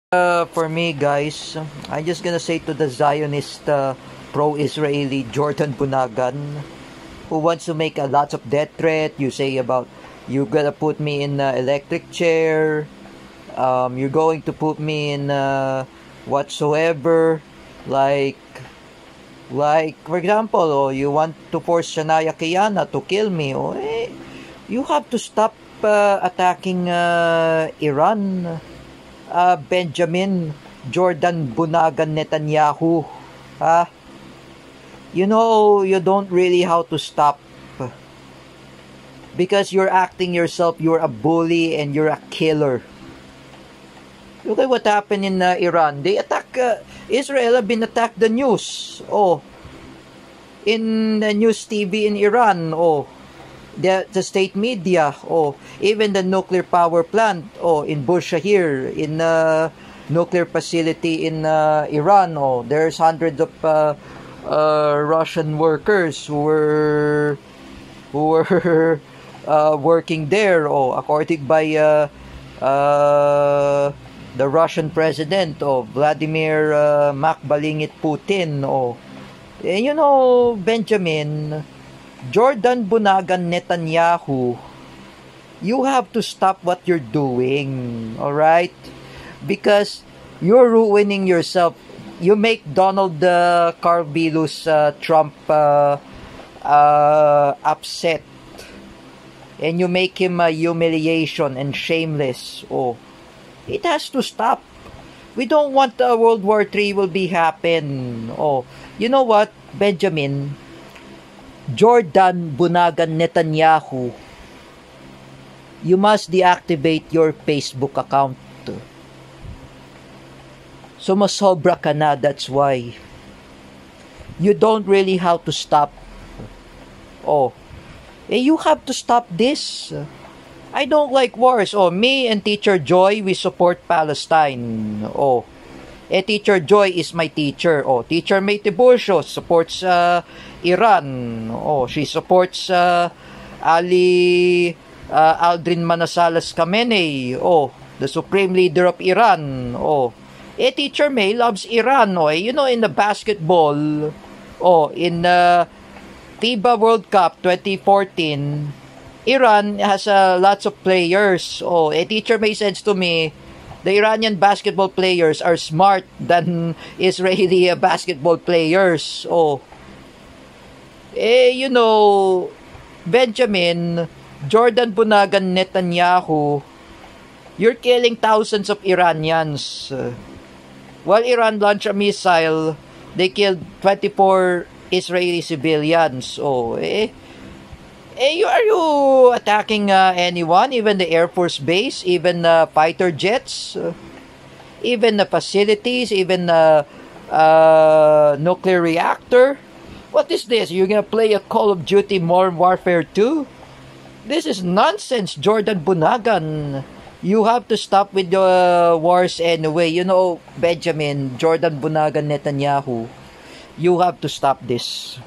For me, guys, I'm just gonna say to the Zionist pro-Israeli Jordan Bunagan, who wants to make a lots of death threat. You say about you're gonna put me in electric chair. You're going to put me in whatsoever, like for example, you want to force Shania Kiana to kill me. You have to stop attacking Iran. Benjamin Jordan Bunagan Netanyahu. You know, you don't really how to stop, because you're acting yourself, you're a bully and you're a killer. Look at what happened in Iran. They attack Israel have been attacked the news. In the news TV in Iran. The state media. Even the nuclear power plant. In Bushehr, in nuclear facility in Iran. There's hundreds of Russian workers who were working there. According by the Russian president, Vladimir Makbalingit Putin. You know, Benjamin Jordan Bunagan Netanyahu, you have to stop what you're doing, alright? Because you're ruining yourself. You make Donald Carvilus Trump upset, and you make him a humiliation and shameless. It has to stop. We don't want World War III will be happen. You know what, Benjamin? Jordan Bunagan Netanyahu, you must deactivate your Facebook account. Sumasobra ka na, that's why. You don't really have to stop. You have to stop this. I don't like wars. Me and Teacher Joy, we support Palestine. Teacher Joy is my teacher. Teacher May Tiburcio supports Iran. She supports Ali Aldrin Manasalas Khamenei. The supreme leader of Iran. Teacher May loves Iran. You know, in the basketball, in FIBA World Cup 2014, Iran has lots of players. Teacher May says to me, the Iranian basketball players are smart than Israeli basketball players. You know, Benjamin Jordan Bunagan Netanyahu, you're killing thousands of Iranians. While Iran launched a missile, they killed 24 Israeli civilians. Are you attacking anyone? Even the Air Force Base, even fighter jets, even the facilities, even nuclear reactor? What is this? You're gonna play a Call of Duty Modern Warfare 2? This is nonsense, Jordan Bunagan. You have to stop with the wars anyway. You know, Benjamin Jordan Bunagan Netanyahu, you have to stop this.